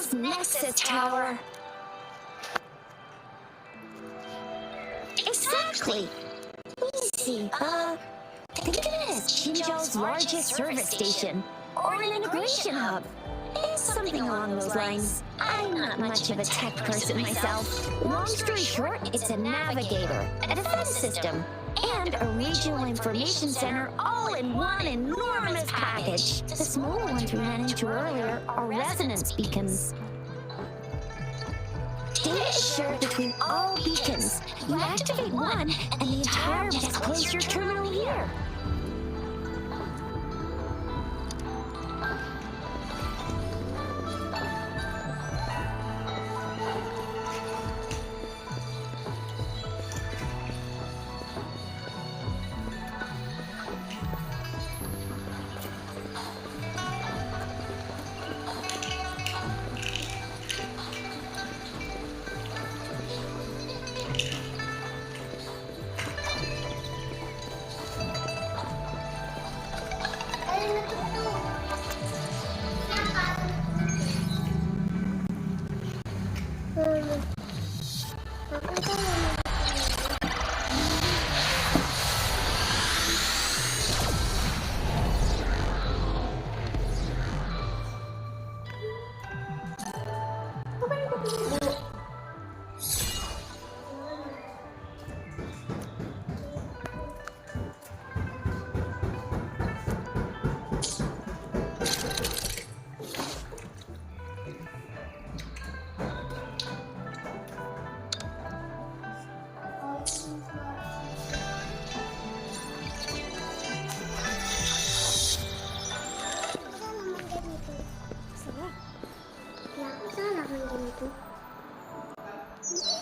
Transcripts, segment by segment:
Jinzhou's Nexus Tower. Exactly. Easy. Think of it as Jinzhou's largest service station, or an integration hub. It's something along those lines. I'm not much of a tech person myself. Long story short, it's a navigator, a defense system, and a regional information center all in one enormous package. The smaller ones we ran into earlier are resonance beacons. Data is shared between all beacons. You activate one, and the entire must close your terminal here.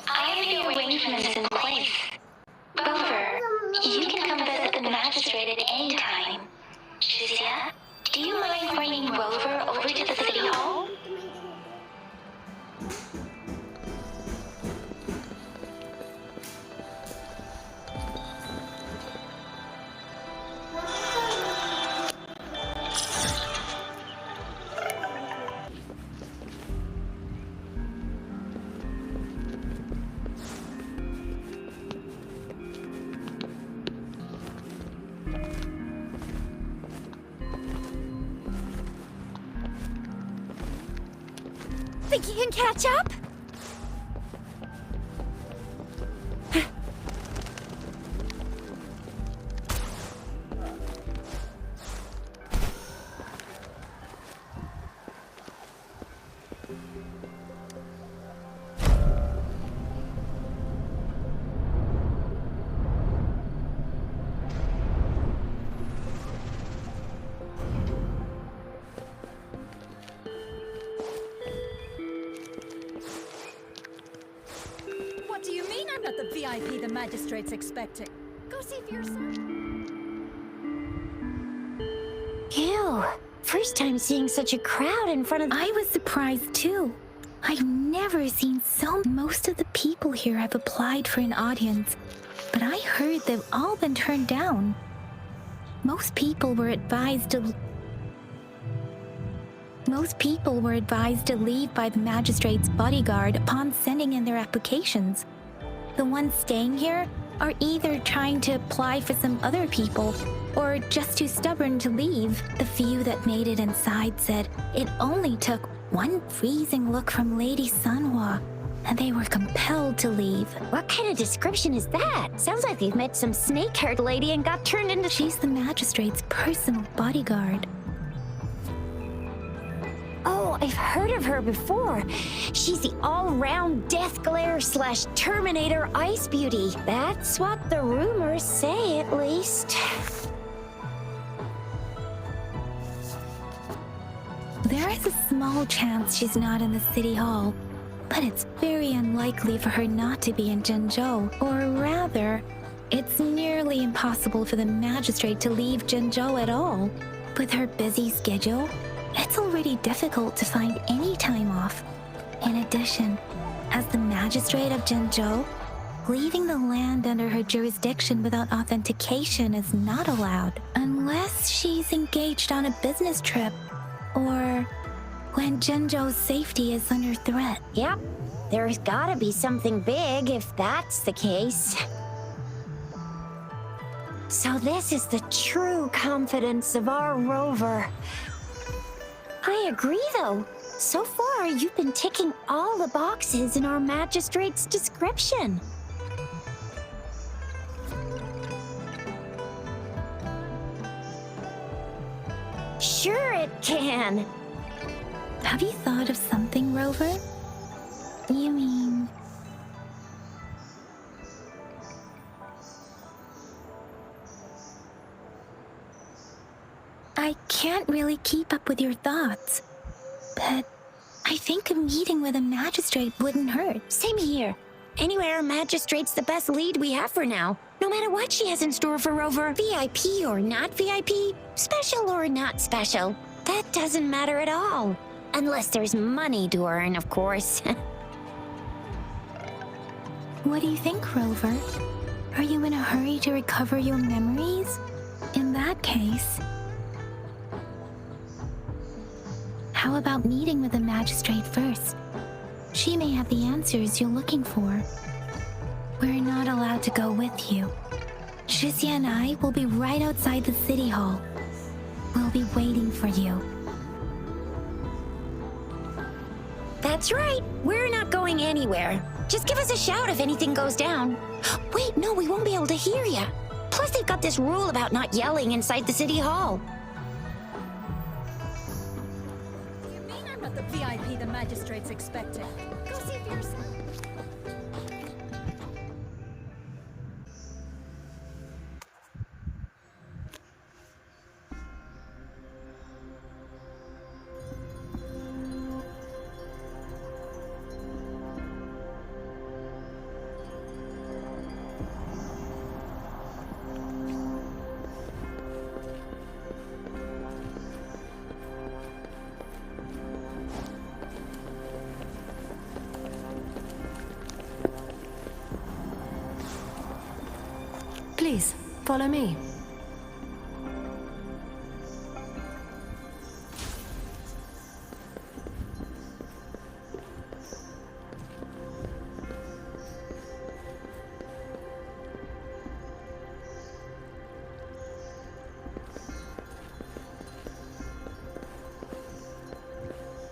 I have the arrangements in place. Rover, you can come visit the magistrate at any time. Shizia, do you mind bringing Rover over to the city hall? Think you can catch up? What do you mean I'm not the VIP the magistrate's expecting? Go see for yourself. Ew. First time seeing such a crowd in front of... I was surprised too. I've never seen so... Most of the people here have applied for an audience, but I heard they've all been turned down. Most people were advised to leave by the magistrate's bodyguard upon sending in their applications. The ones staying here are either trying to apply for some other people or just too stubborn to leave. The few that made it inside said it only took one freezing look from Lady Sanhua and they were compelled to leave. What kind of description is that? Sounds like you've met some snake-haired lady and got turned into... She's the magistrate's personal bodyguard. Oh, I've heard of her before. She's the all-round Death Glare / Terminator Ice Beauty. That's what the rumors say, at least. There is a small chance she's not in the city hall, but it's very unlikely for her not to be in Jinzhou. Or rather, it's nearly impossible for the magistrate to leave Jinzhou at all. With her busy schedule, it's already difficult to find any time off. In addition, as the magistrate of Jinzhou, leaving the land under her jurisdiction without authentication is not allowed, unless she's engaged on a business trip, or when Jinzhou's safety is under threat. Yep, there's gotta be something big if that's the case. So this is the true confidence of our rover. I agree, though. So far, you've been ticking all the boxes in our magistrate's description. Sure it can. Have you thought of something, Rover? You mean... I can't really keep up with your thoughts, but I think a meeting with a magistrate wouldn't hurt. Same here. Anyway, our magistrate's the best lead we have for now. No matter what she has in store for Rover, VIP or not VIP, special or not special, that doesn't matter at all. Unless there's money to earn, of course. What do you think, Rover? Are you in a hurry to recover your memories? In that case... how about meeting with the magistrate first? She may have the answers you're looking for. We're not allowed to go with you. Shizia and I will be right outside the city hall. We'll be waiting for you. That's right. We're not going anywhere. Just give us a shout if anything goes down. Wait, no, we won't be able to hear ya. Plus, they've got this rule about not yelling inside the city hall. You mean I'm not the VIP the magistrate's expecting? Go see for yourself. Please, follow me.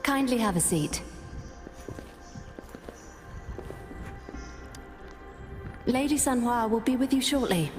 Kindly have a seat. Lady Sanhua will be with you shortly.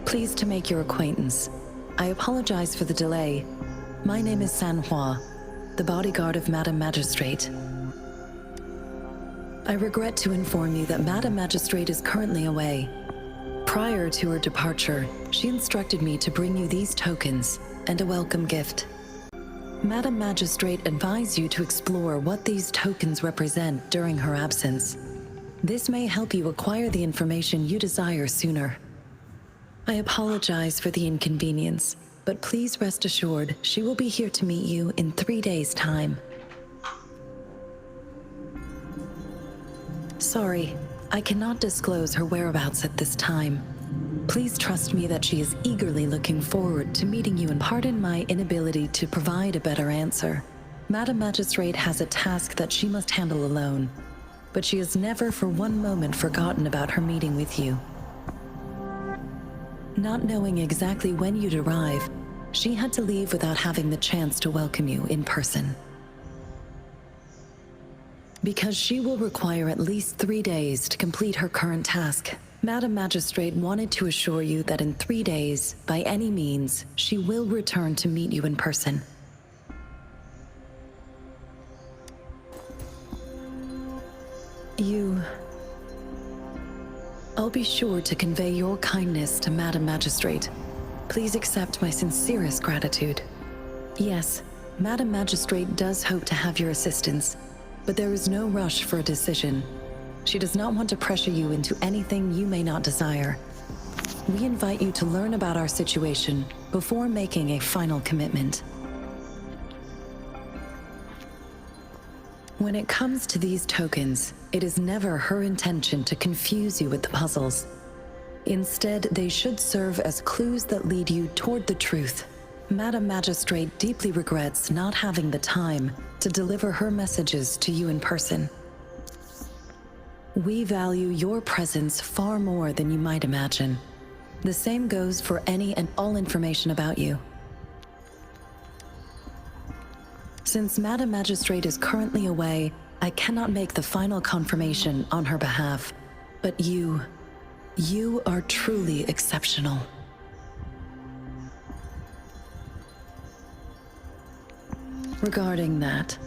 Pleased to make your acquaintance. I apologize for the delay. My name is Sanhua, the bodyguard of Madam Magistrate. I regret to inform you that Madam Magistrate is currently away. Prior to her departure, she instructed me to bring you these tokens and a welcome gift. Madam Magistrate advised you to explore what these tokens represent during her absence. This may help you acquire the information you desire sooner. I apologize for the inconvenience, but please rest assured she will be here to meet you in 3 days' time. Sorry, I cannot disclose her whereabouts at this time. Please trust me that she is eagerly looking forward to meeting you and pardon my inability to provide a better answer. Madam Magistrate has a task that she must handle alone, but she has never for one moment forgotten about her meeting with you. Not knowing exactly when you'd arrive, she had to leave without having the chance to welcome you in person. Because she will require at least 3 days to complete her current task. Madam Magistrate wanted to assure you that in 3 days, by any means, she will return to meet you in person. I'll be sure to convey your kindness to Madam Magistrate. Please accept my sincerest gratitude. Yes, Madam Magistrate does hope to have your assistance, but there is no rush for a decision. She does not want to pressure you into anything you may not desire. We invite you to learn about our situation before making a final commitment. When it comes to these tokens, it is never her intention to confuse you with the puzzles. Instead, they should serve as clues that lead you toward the truth. Madam Magistrate deeply regrets not having the time to deliver her messages to you in person. We value your presence far more than you might imagine. The same goes for any and all information about you. Since Madam Magistrate is currently away, I cannot make the final confirmation on her behalf. But you are truly exceptional. Regarding that,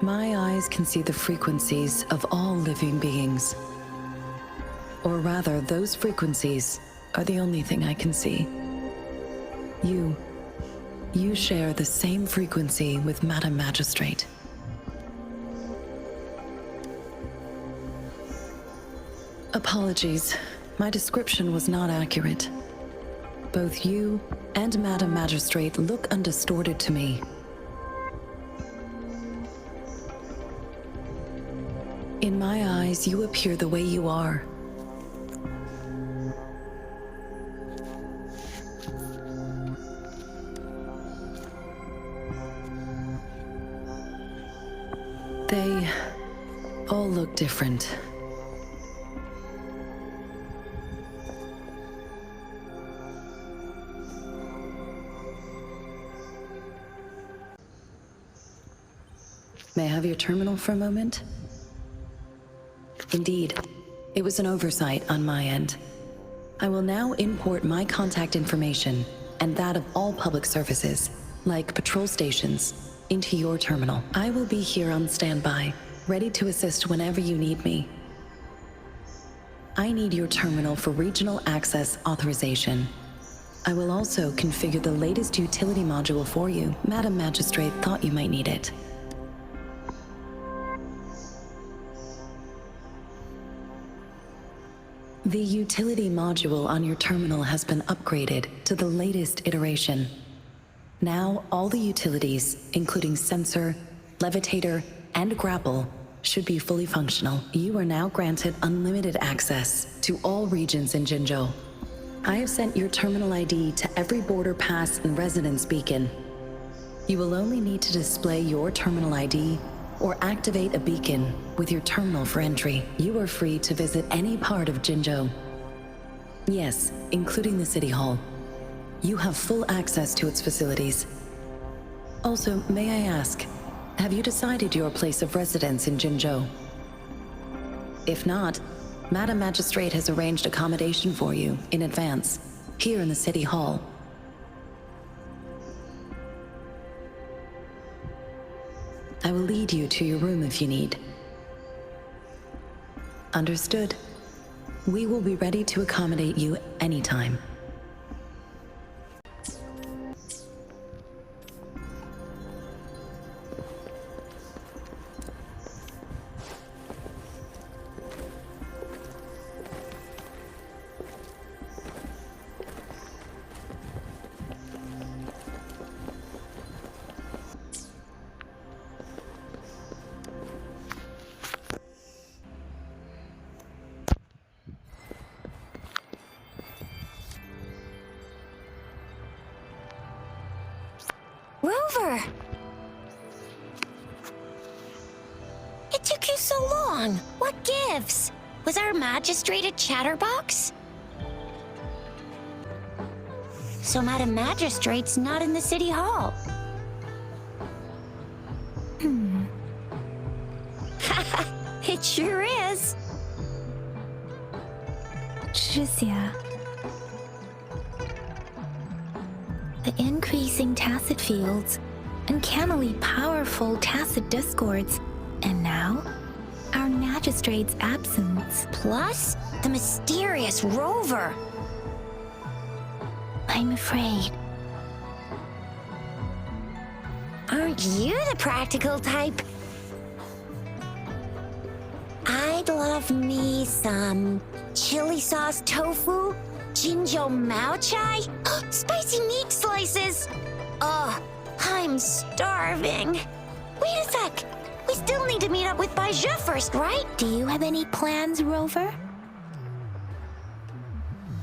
my eyes can see the frequencies of all living beings. Or rather, those frequencies are the only thing I can see. You share the same frequency with Madam Magistrate. Apologies, my description was not accurate. Both you and Madam Magistrate look undistorted to me. In my eyes, you appear the way you are. They all look different. May I have your terminal for a moment? Indeed, it was an oversight on my end. I will now import my contact information and that of all public services, like patrol stations, into your terminal. I will be here on standby, ready to assist whenever you need me. I need your terminal for regional access authorization. I will also configure the latest utility module for you. Madam Magistrate thought you might need it. The utility module on your terminal has been upgraded to the latest iteration. Now, all the utilities, including sensor, levitator, and grapple, should be fully functional. You are now granted unlimited access to all regions in Jinzhou. I have sent your terminal ID to every border pass and residence beacon. You will only need to display your terminal ID or activate a beacon with your terminal for entry. You are free to visit any part of Jinzhou. Yes, including the City Hall. You have full access to its facilities. Also, may I ask, have you decided your place of residence in Jinzhou? If not, Madam Magistrate has arranged accommodation for you in advance, here in the City Hall. I will lead you to your room if you need. Understood. We will be ready to accommodate you anytime. Rover! It took you so long. What gives? Was our magistrate a chatterbox? So Madam Magistrate's not in the City Hall. It sure is. Shizia. The increasing tacit fields, uncannily powerful tacit discords, and now, our magistrate's absence. Plus, the mysterious rover. I'm afraid. Aren't you the practical type? I'd love me some chili sauce tofu, Jinjo Mao Chai, spicy meat slices. Ugh, I'm starving. Wait a sec. We still need to meet up with Baija first, right? Do you have any plans, Rover?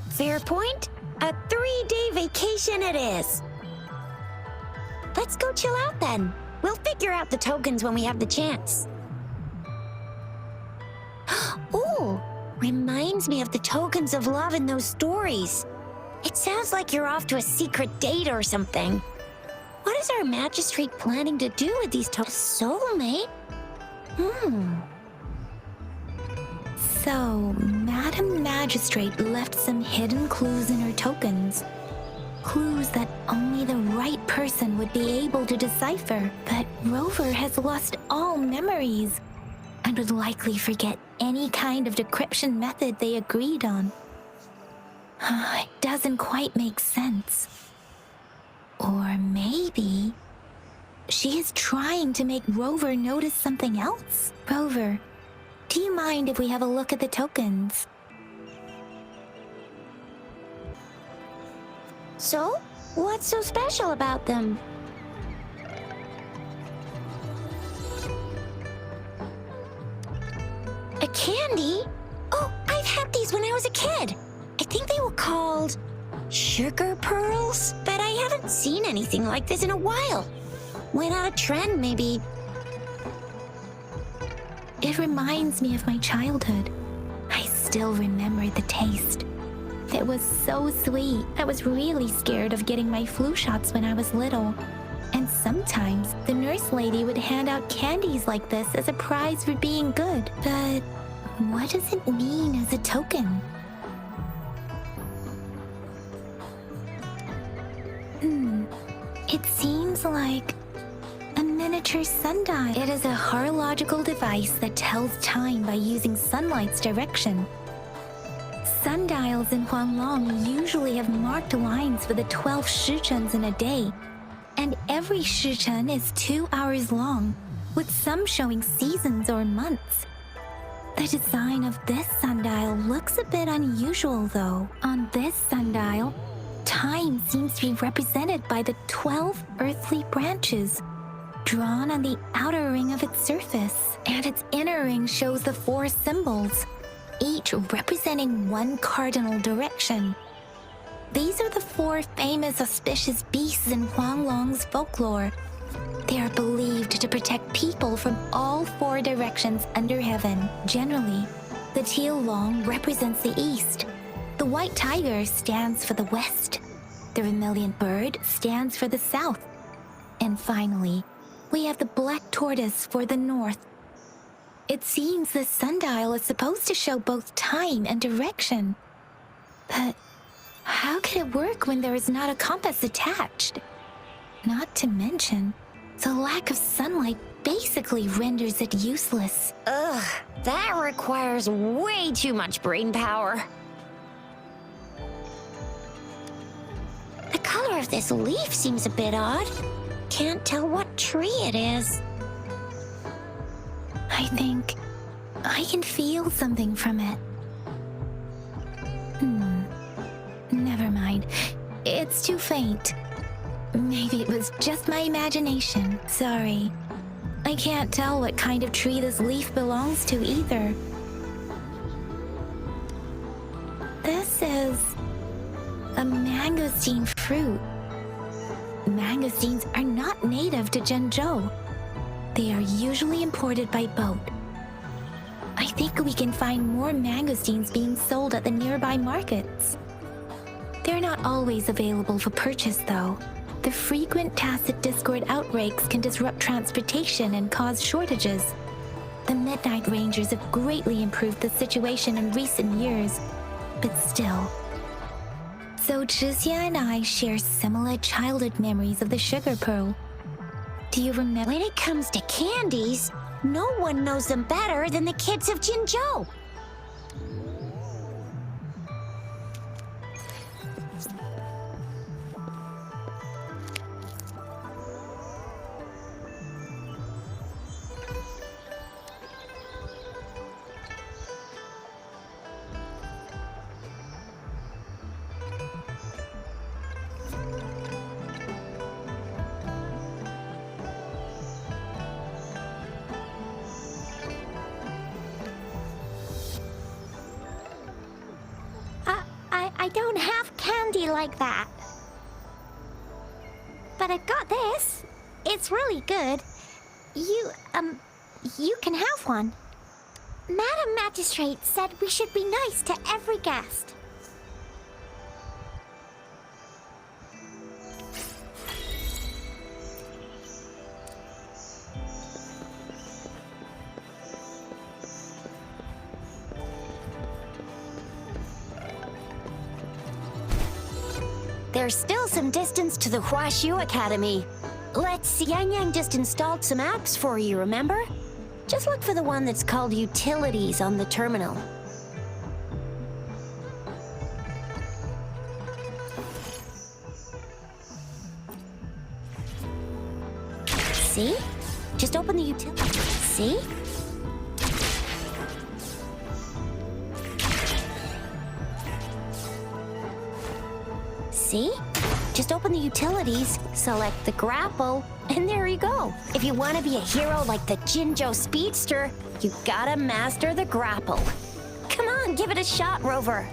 Fair point. A 3-day vacation it is. Let's go chill out then. We'll figure out the tokens when we have the chance. Ooh, reminds me of the tokens of love in those stories. It sounds like you're off to a secret date or something. What is our magistrate planning to do with these tokens? Soulmate? So, Madam Magistrate left some hidden clues in her tokens. Clues that only the right person would be able to decipher. But Rover has lost all memories and would likely forget any kind of decryption method they agreed on. It doesn't quite make sense. Or maybe she is trying to make Rover notice something else. Rover, do you mind if we have a look at the tokens? So, what's so special about them? A candy? Oh, I've had these when I was a kid. I think they were called sugar pearls, but I haven't seen anything like this in a while. Went out of trend, maybe. It reminds me of my childhood. I still remember the taste. It was so sweet. I was really scared of getting my flu shots when I was little. And sometimes the nurse lady would hand out candies like this as a prize for being good. But what does it mean as a token? It seems like a miniature sundial. It is a horological device that tells time by using sunlight's direction. Sundials in Huanglong usually have marked lines for the 12 shichens in a day, and every shichen is 2 hours long, with some showing seasons or months. The design of this sundial looks a bit unusual, though. On this sundial, time seems to be represented by the 12 earthly branches, drawn on the outer ring of its surface, and its inner ring shows the 4 symbols, each representing one cardinal direction. These are the 4 famous auspicious beasts in Huanglong's folklore. They are believed to protect people from all 4 directions under heaven. Generally, the teal long represents the east. The white tiger stands for the west. The vermilion bird stands for the south. And finally, we have the black tortoise for the north. It seems this sundial is supposed to show both time and direction. But how can it work when there is not a compass attached? Not to mention, the lack of sunlight basically renders it useless. Ugh, that requires way too much brain power. The color of this leaf seems a bit odd. Can't tell what tree it is. I think I can feel something from it. Never mind. It's too faint. Maybe it was just my imagination. Sorry. I can't tell what kind of tree this leaf belongs to either. This is a mangosteen fruit. Mangosteens are not native to Zhengzhou. They are usually imported by boat. I think we can find more mangosteens being sold at the nearby markets. They're not always available for purchase, though. The frequent tacit discord outbreaks can disrupt transportation and cause shortages. The Midnight Rangers have greatly improved the situation in recent years, but still. So Jizya and I share similar childhood memories of the Sugar Pearl. Do you remember? When it comes to candies, no one knows them better than the kids of Jinzhou. I don't have candy like that. But I've got this. It's really good. You can have one. Madam Magistrate said we should be nice to every guest. There's still some distance to the Huaxiu Academy. Yang Yang just installed some apps for you, remember? Just look for the one that's called Utilities on the terminal. See? Just open the utilities. See? See? Just open the utilities, select the grapple, and there you go. If you want to be a hero like the Jinzhou Speedster, you gotta master the grapple. Come on, give it a shot, Rover.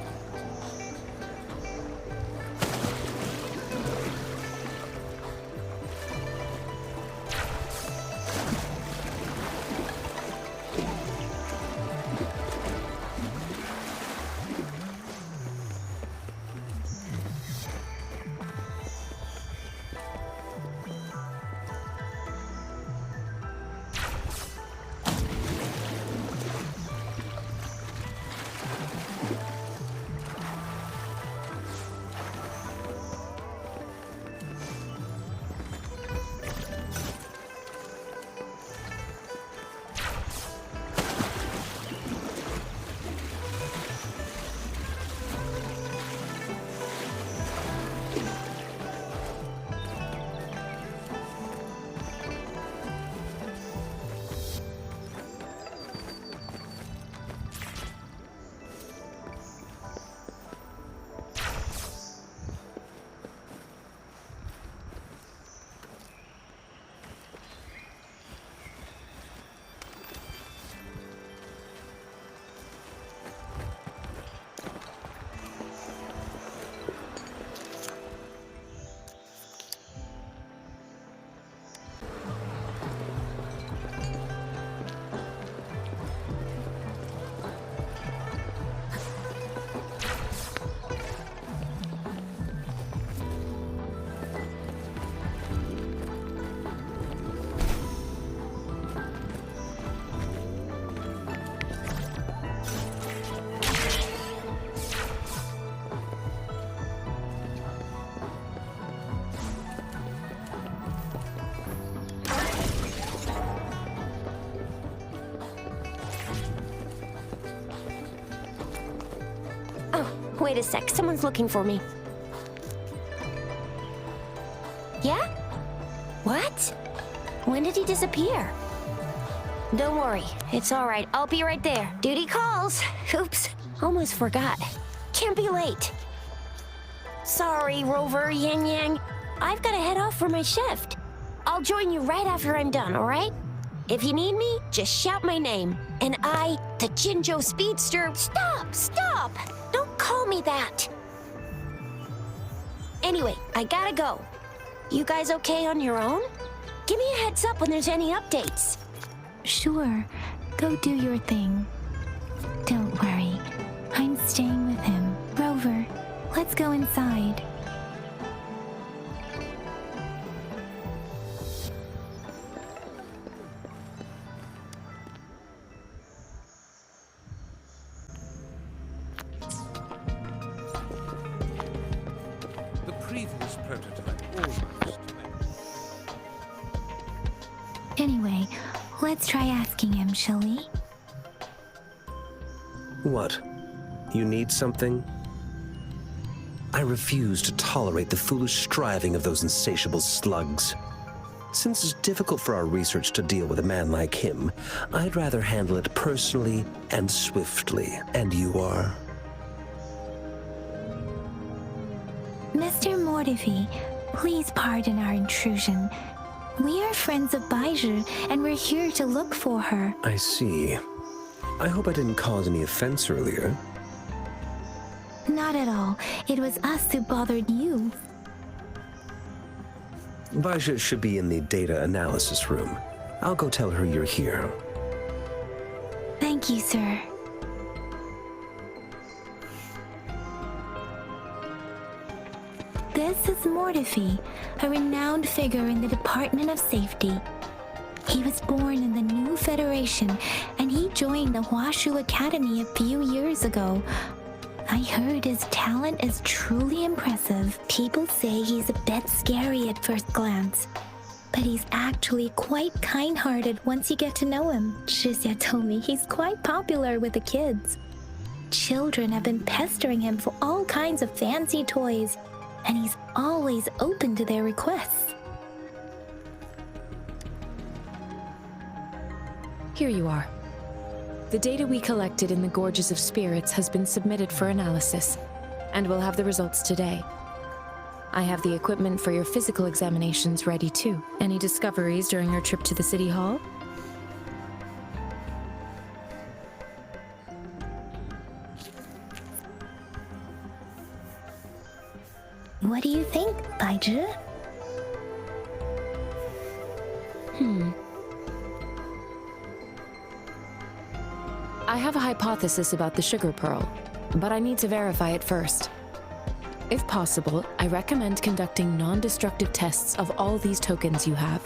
Wait a sec, someone's looking for me. Yeah? What? When did he disappear? Don't worry, it's all right. I'll be right there. Duty calls. Oops, almost forgot. Can't be late. Sorry, Rover, Yang Yang. I've got to head off for my shift. I'll join you right after I'm done, all right? If you need me, just shout my name. And I, the Jinzhou Speedster... Stop! Don't call me that! Anyway, I gotta go. You guys okay on your own? Give me a heads up when there's any updates. Sure, go do your thing. Don't worry, I'm staying with him. Rover, let's go inside. previous prototype almost. Anyway, let's try asking him, shall we? What? You need something? I refuse to tolerate the foolish striving of those insatiable slugs. Since it's difficult for our research to deal with a man like him, I'd rather handle it personally and swiftly. And you are? Mr. Mordevi, please pardon our intrusion. We are friends of Baiju, and we're here to look for her. I see. I hope I didn't cause any offense earlier. Not at all. It was us who bothered you. Baja should be in the data analysis room. I'll go tell her you're here. Thank you, sir. This is Mordefi, a renowned figure in the Department of Safety. He was born in the new Federation, and he joined the Huashu Academy a few years ago. I heard his talent is truly impressive. People say he's a bit scary at first glance, but he's actually quite kind-hearted once you get to know him. Shizia told me he's quite popular with the kids. Children have been pestering him for all kinds of fancy toys, and he's always open to their requests. Here you are. The data we collected in the Gorges of Spirits has been submitted for analysis, and we'll have the results today. I have the equipment for your physical examinations ready too. Any discoveries during your trip to the City Hall? What do you think, Baiju? I have a hypothesis about the sugar pearl, but I need to verify it first. If possible, I recommend conducting non-destructive tests of all these tokens you have.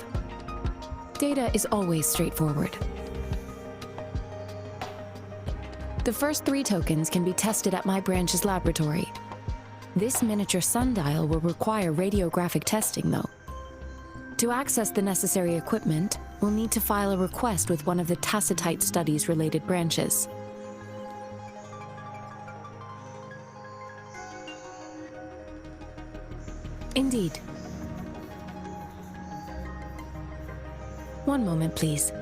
Data is always straightforward. The first 3 tokens can be tested at my branch's laboratory. This miniature sundial will require radiographic testing, though. To access the necessary equipment, we'll need to file a request with one of the Tacitite Studies-related branches. Indeed. One moment, please.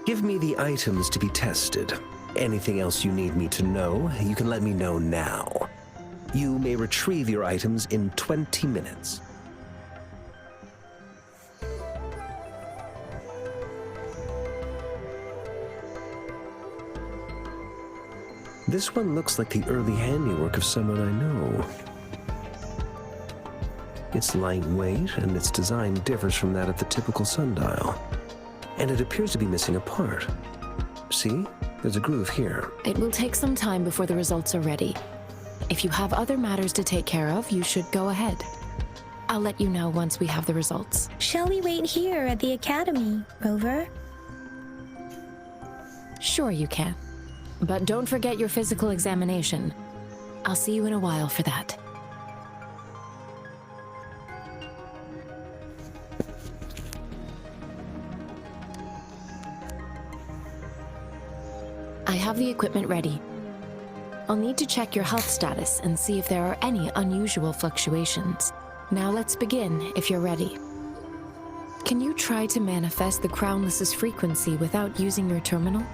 Give me the items to be tested. Anything else you need me to know, you can let me know now. You may retrieve your items in 20 minutes. This one looks like the early handiwork of someone I know. It's lightweight, and its design differs from that of the typical sundial. And it appears to be missing a part. See? There's a groove here. It will take some time before the results are ready. If you have other matters to take care of, you should go ahead. I'll let you know once we have the results. Shall we wait here at the Academy, Rover? Sure you can. But don't forget your physical examination. I'll see you in a while for that. I have the equipment ready. I'll need to check your health status and see if there are any unusual fluctuations. Now let's begin, if you're ready. Can you try to manifest the Crownless's frequency without using your terminal?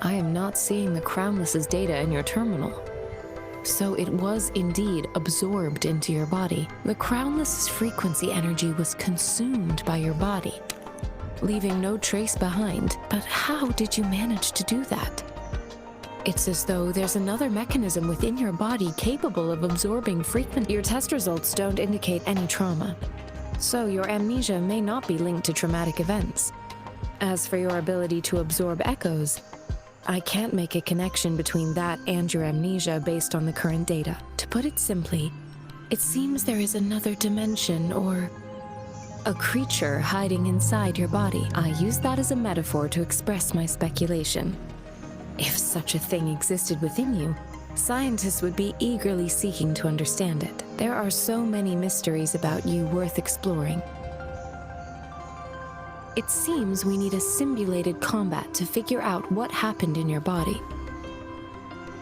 I am not seeing the Crownless's data in your terminal. So it was indeed absorbed into your body. The Crownless's frequency energy was consumed by your body, leaving no trace behind. But how did you manage to do that? It's as though there's another mechanism within your body capable of absorbing frequency. Your test results don't indicate any trauma, so your amnesia may not be linked to traumatic events. As for your ability to absorb echoes, I can't make a connection between that and your amnesia based on the current data. To put it simply, it seems there is another dimension or a creature hiding inside your body. I use that as a metaphor to express my speculation. If such a thing existed within you, scientists would be eagerly seeking to understand it. There are so many mysteries about you worth exploring. It seems we need a simulated combat to figure out what happened in your body.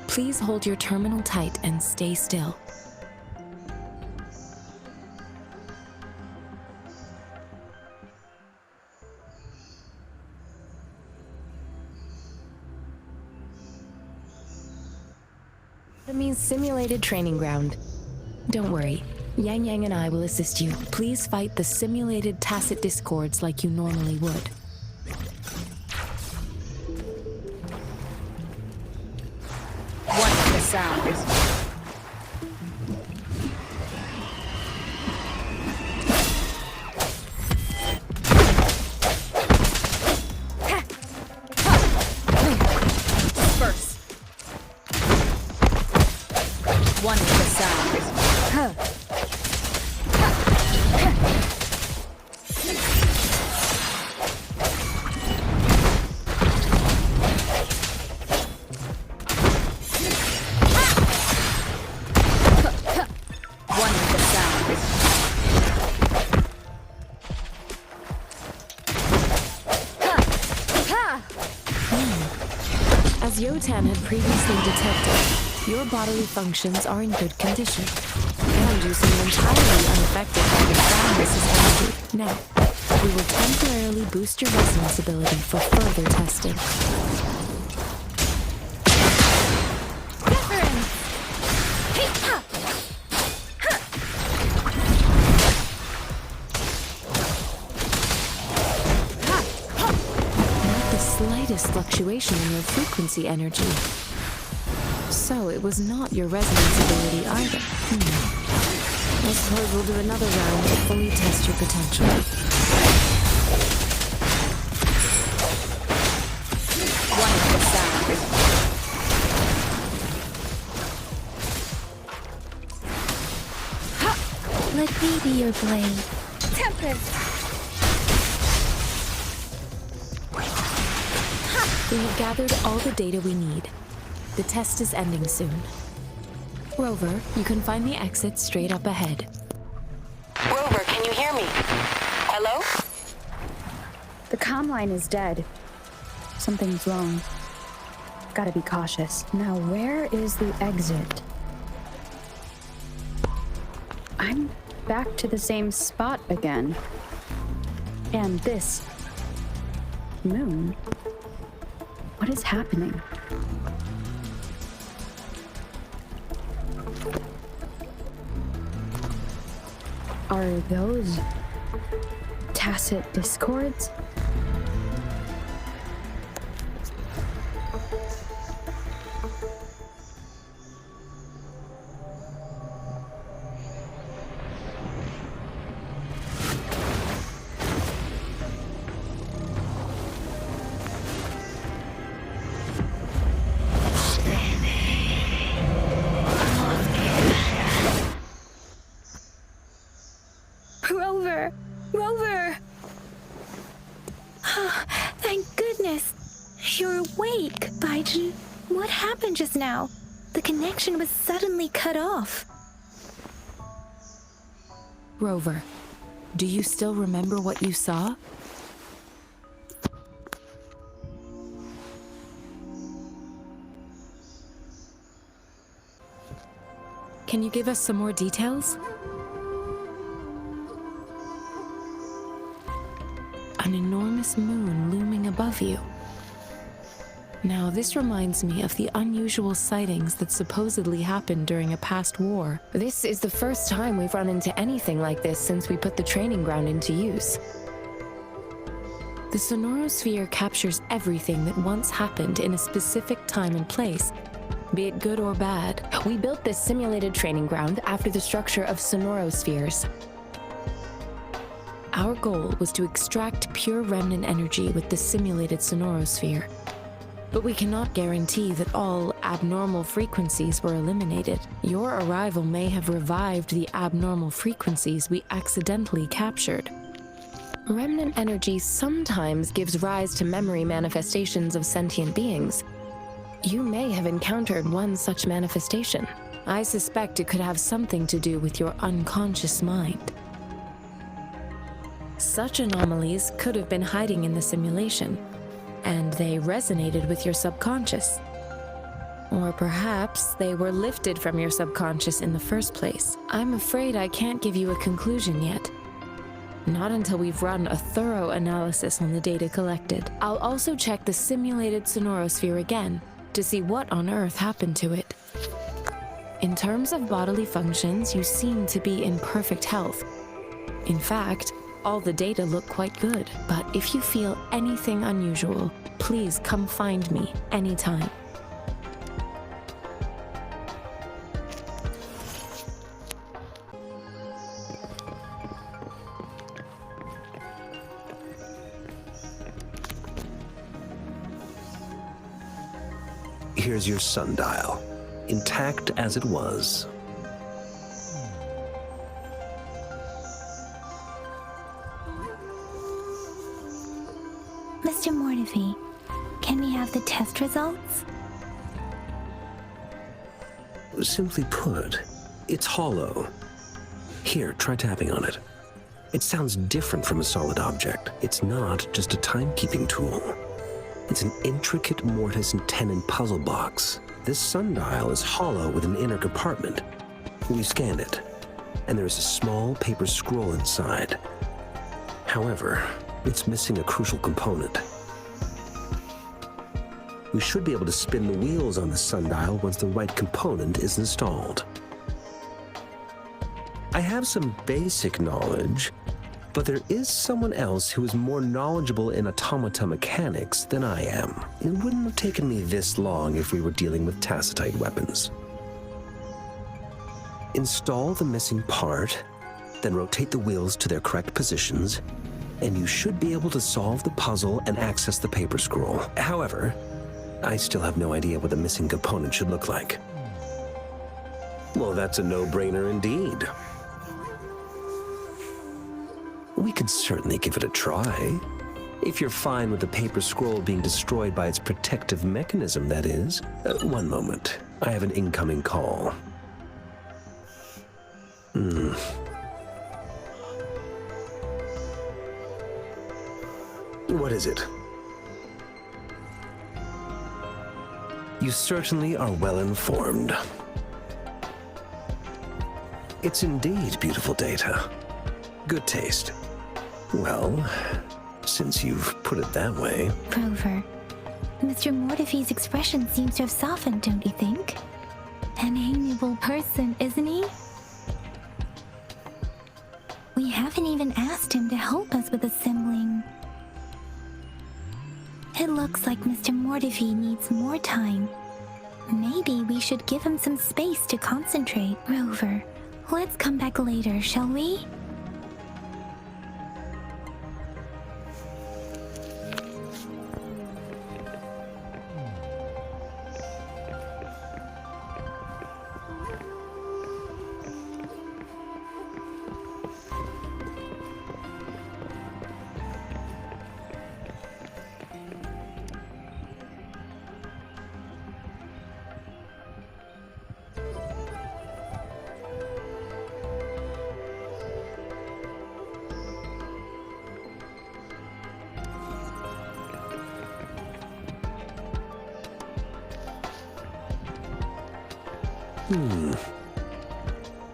Please hold your terminal tight and stay still. Enemy's simulated training ground. Don't worry, Yang Yang and I will assist you. Please fight the simulated tacit discords like you normally would. Wonderful sounds. One with the sound. One with the sound. As Yotan had previously detected, your bodily functions are in good condition, and you seem entirely unaffected by the Crownless's energy. Now, we will temporarily boost your resonance ability for further testing. Not the slightest fluctuation in your frequency energy. So it was not your resonance ability either. I suppose we'll do another round to fully test your potential. One with the sound. Let me be your blade. Tempest. We have gathered all the data we need. The test is ending soon. Rover, you can find the exit straight up ahead. Rover, can you hear me? Hello? The comm line is dead. Something's wrong. Gotta be cautious. Now, where is the exit? I'm back to the same spot again. And this moon. What is happening? Are those tacit discords? Rover! Rover! Oh, thank goodness! You're awake, Baijin. What happened just now? The connection was suddenly cut off. Rover, do you still remember what you saw? Can you give us some more details? An enormous moon looming above you. Now, this reminds me of the unusual sightings that supposedly happened during a past war. This is the first time we've run into anything like this since we put the training ground into use. The sonorosphere captures everything that once happened in a specific time and place, be it good or bad. We built this simulated training ground after the structure of sonorospheres. Our goal was to extract pure remnant energy with the simulated sonorosphere. But we cannot guarantee that all abnormal frequencies were eliminated. Your arrival may have revived the abnormal frequencies we accidentally captured. Remnant energy sometimes gives rise to memory manifestations of sentient beings. You may have encountered one such manifestation. I suspect it could have something to do with your unconscious mind. Such anomalies could have been hiding in the simulation, and they resonated with your subconscious. Or perhaps they were lifted from your subconscious in the first place. I'm afraid I can't give you a conclusion yet. Not until we've run a thorough analysis on the data collected. I'll also check the simulated sonorosphere again to see what on earth happened to it. In terms of bodily functions, you seem to be in perfect health. In fact, all the data look quite good, but if you feel anything unusual, please come find me anytime. Here's your sundial, intact as it was. Mr. Mortefi, can we have the test results? Simply put, it's hollow. Here, try tapping on it. It sounds different from a solid object. It's not just a timekeeping tool. It's an intricate mortise and tenon puzzle box. This sundial is hollow with an inner compartment. We scanned it, and there is a small paper scroll inside. However, it's missing a crucial component. We should be able to spin the wheels on the sundial once the right component is installed. I have some basic knowledge, but there is someone else who is more knowledgeable in automata mechanics than I am. It wouldn't have taken me this long if we were dealing with tacitite weapons. Install the missing part, then rotate the wheels to their correct positions, and you should be able to solve the puzzle and access the paper scroll. However, I still have no idea what the missing component should look like. Well, that's a no-brainer indeed. We could certainly give it a try. If you're fine with the paper scroll being destroyed by its protective mechanism, that is. One moment. I have an incoming call. What is it? You certainly are well informed. It's indeed beautiful data. Good taste. Well, since you've put it that way... Rover, Mr. Mortefi's expression seems to have softened, don't you think? An amiable person, isn't he? We haven't even asked him to help us with assembling. It looks like Mr. Mortefi needs more time. Maybe we should give him some space to concentrate. Rover, let's come back later, shall we?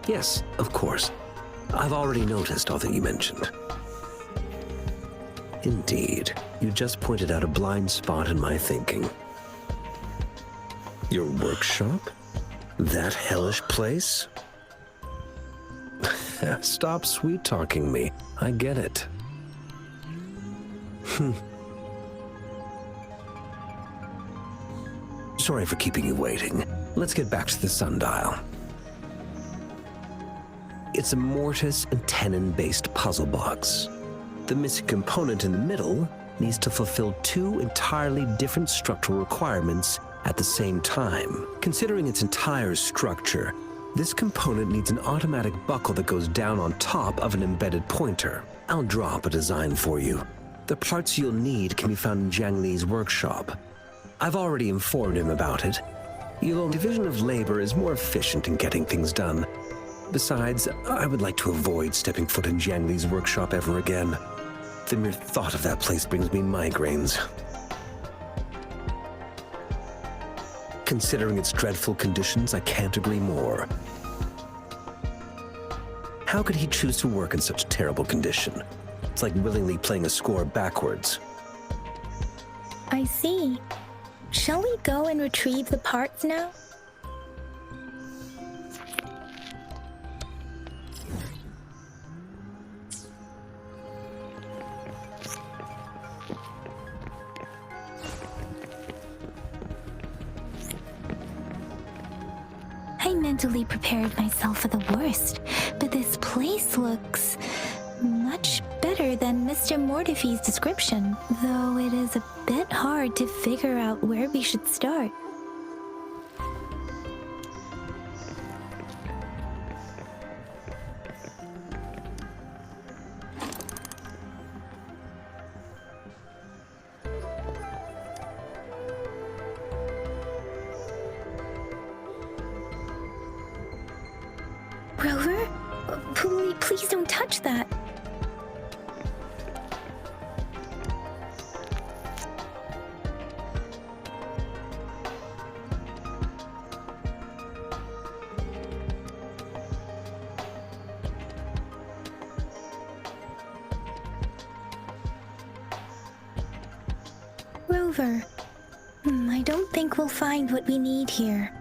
Yes, of course. I've already noticed all that you mentioned. Indeed, you just pointed out a blind spot in my thinking. Your workshop? That hellish place? Stop sweet-talking me. I get it. Sorry for keeping you waiting. Let's get back to the sundial. It's a mortise and tenon-based puzzle box. The missing component in the middle needs to fulfill two entirely different structural requirements at the same time. Considering its entire structure, this component needs an automatic buckle that goes down on top of an embedded pointer. I'll draw up a design for you. The parts you'll need can be found in Jiang Li's workshop. I've already informed him about it. Your division of labor is more efficient in getting things done. Besides, I would like to avoid stepping foot in Jiang Li's workshop ever again. The mere thought of that place brings me migraines. Considering its dreadful conditions, I can't agree more. How could he choose to work in such terrible condition? It's like willingly playing a score backwards. I see. Shall we go and retrieve the parts now? I mentally prepared myself for the worst, but this place looks much better than Mr. Mortify's description, though it is a bit hard to figure out where we should start. Rover? Please don't touch that. Rover, I don't think we'll find what we need here.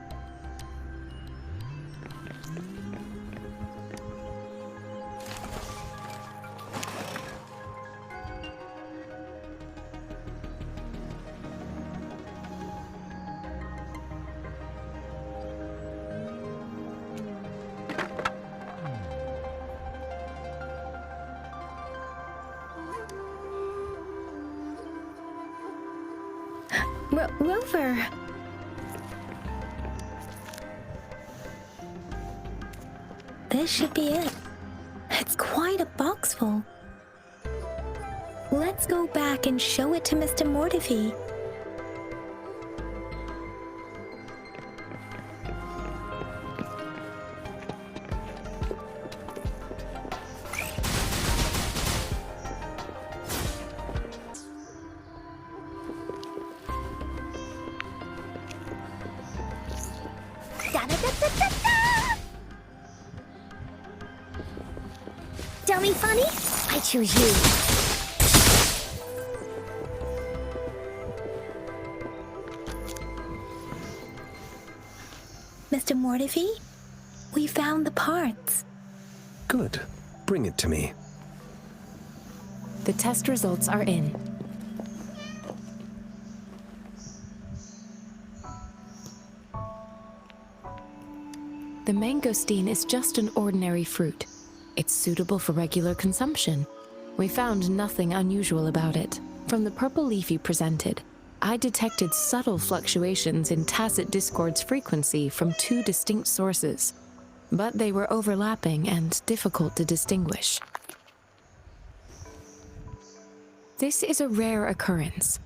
Rover! This should be it. It's quite a box full. Let's go back and show it to Mr. Mortify. Dummy funny? I choose you. Mr. Mortify, we found the parts. Good. Bring it to me. The test results are in. The mangosteen is just an ordinary fruit. It's suitable for regular consumption. We found nothing unusual about it. From the purple leaf you presented, I detected subtle fluctuations in tacit discord's frequency from two distinct sources, but they were overlapping and difficult to distinguish. This is a rare occurrence.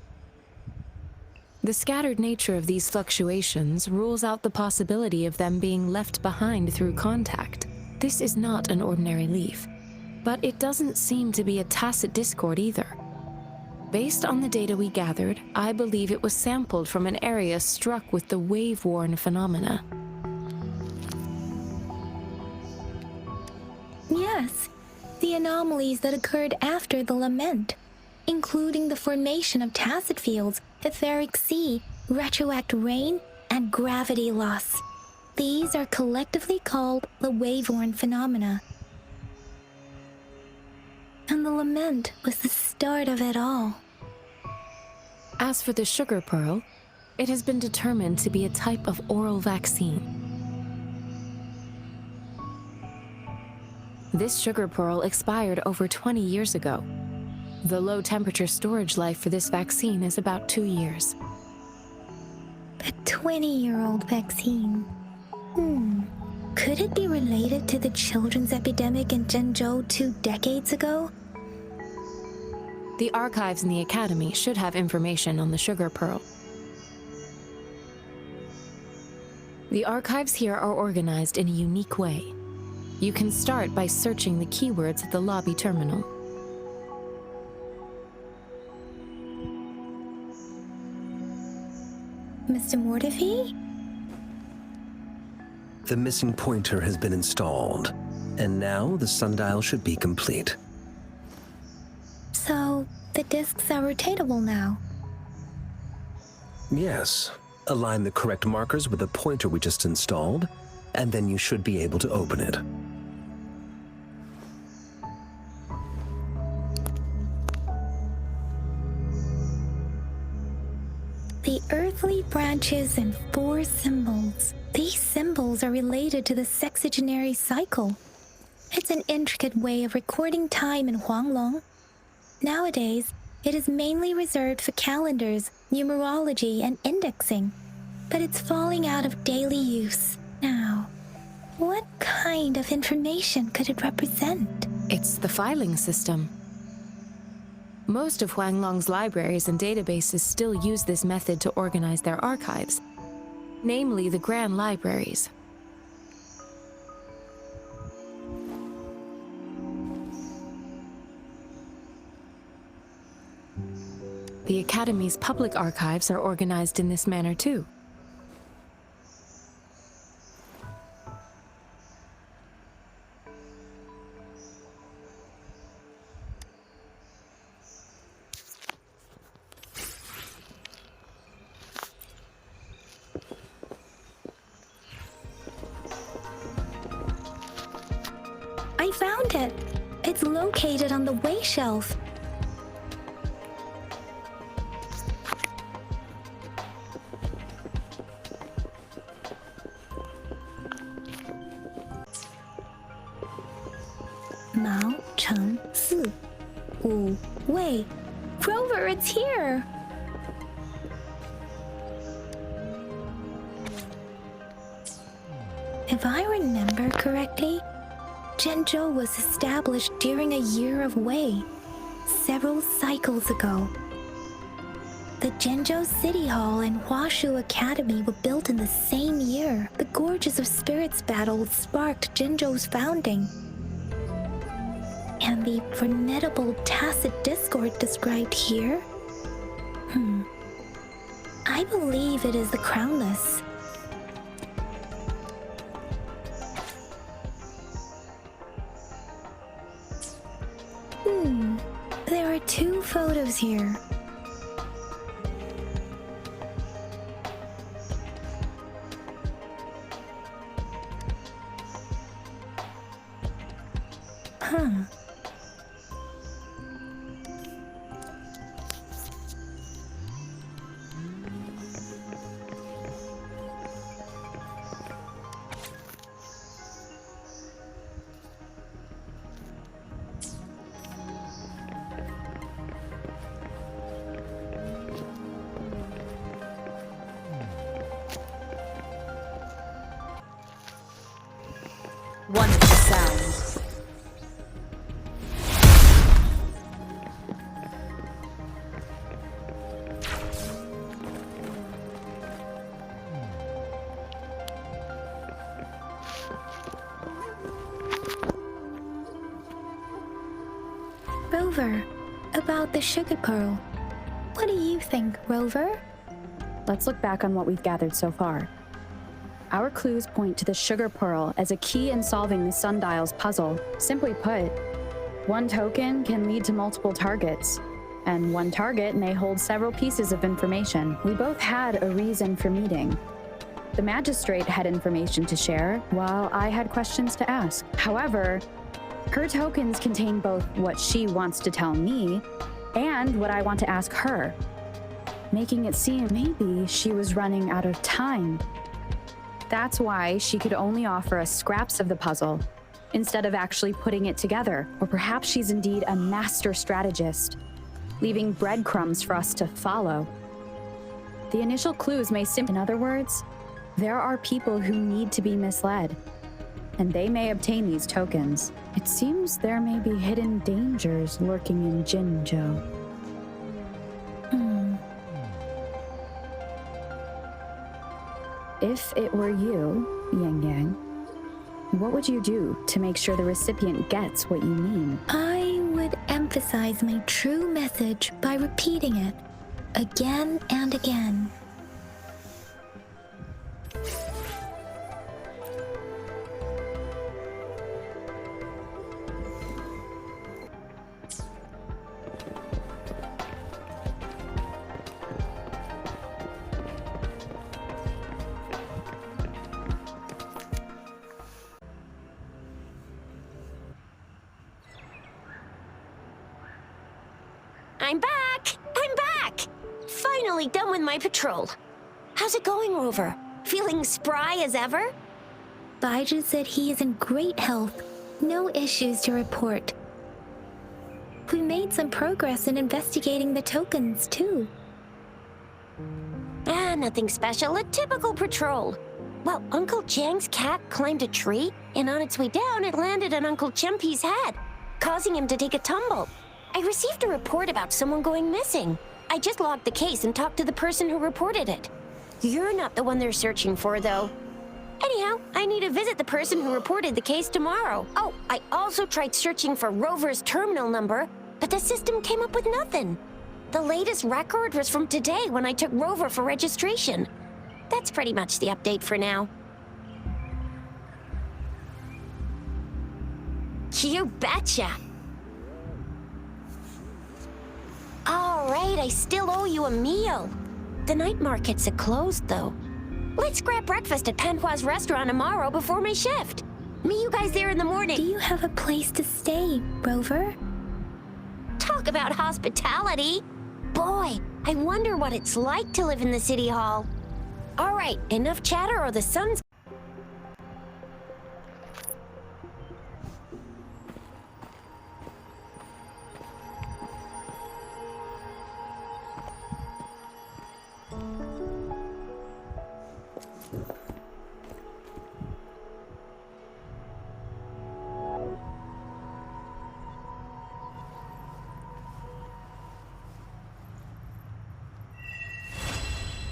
The scattered nature of these fluctuations rules out the possibility of them being left behind through contact. This is not an ordinary leaf, but it doesn't seem to be a tacit discord either. Based on the data we gathered, I believe it was sampled from an area struck with the wave-worn phenomena. Yes, the anomalies that occurred after the lament, including the formation of tacit fields, etheric sea, retroact rain, and gravity loss. These are collectively called the wave-worn phenomena. And the lament was the start of it all. As for the sugar pearl, it has been determined to be a type of oral vaccine. This sugar pearl expired over 20 years ago. The low temperature storage life for this vaccine is about 2 years. A 20-year-old vaccine. Could it be related to the children's epidemic in Zhengzhou 2 decades ago? The archives in the Academy should have information on the sugar pearl. The archives here are organized in a unique way. You can start by searching the keywords at the lobby terminal. Mr. Mortefi? The missing pointer has been installed, and now the sundial should be complete. So, the discs are rotatable now. Yes. Align the correct markers with the pointer we just installed, and then you should be able to open it. The earthly branches and 4 symbols. These symbols are related to the sexagenary cycle. It's an intricate way of recording time in Huanglong. Nowadays, it is mainly reserved for calendars, numerology, and indexing, but it's falling out of daily use now. What kind of information could it represent? It's the filing system. Most of Huanglong's libraries and databases still use this method to organize their archives, namely the Grand Libraries. The Academy's public archives are organized in this manner too. I found it! It's located on the way shelf. Mao Cheng Si. Wu Wei. Rover, it's here! If I remember correctly, Zhengzhou was established during a year of Wei, several cycles ago. The Zhengzhou City Hall and Huashu Academy were built in the same year. The Gorges of Spirits battle sparked Zhengzhou's founding. And the formidable tacit discord described here? I believe it is the Crownless. There are 2 photos here. Wonderful sound. Rover, about the sugar pearl. What do you think, Rover? Let's look back on what we've gathered so far. Our clues point to the sugar pearl as a key in solving the sundial's puzzle. Simply put, one token can lead to multiple targets, and one target may hold several pieces of information. We both had a reason for meeting. The magistrate had information to share, while I had questions to ask. However, her tokens contain both what she wants to tell me and what I want to ask her, making it seem maybe she was running out of time. That's why she could only offer us scraps of the puzzle, instead of actually putting it together. Or perhaps she's indeed a master strategist, leaving breadcrumbs for us to follow. The initial clues may in other words, there are people who need to be misled, and they may obtain these tokens. It seems there may be hidden dangers lurking in Jinzhou. If it were you, Yang Yang, what would you do to make sure the recipient gets what you mean? I would emphasize my true message by repeating it again and again. I'm back! I'm back! Finally done with my patrol. How's it going, Rover? Feeling spry as ever? Baiju said he is in great health. No issues to report. We made some progress in investigating the tokens, too. Nothing special. A typical patrol. Well, Uncle Jiang's cat climbed a tree, and on its way down, it landed on Uncle Chempi's head, causing him to take a tumble. I received a report about someone going missing. I just logged the case and talked to the person who reported it. You're not the one they're searching for, though. Anyhow, I need to visit the person who reported the case tomorrow. Oh, I also tried searching for Rover's terminal number, but the system came up with nothing. The latest record was from today when I took Rover for registration. That's pretty much the update for now. You betcha! All right, I still owe you a meal. The night markets are closed, though. Let's grab breakfast at Panhua's restaurant tomorrow before my shift. Meet you guys there in the morning. Do you have a place to stay, Rover? Talk about hospitality. Boy, I wonder what it's like to live in the city hall. All right, enough chatter or the sun's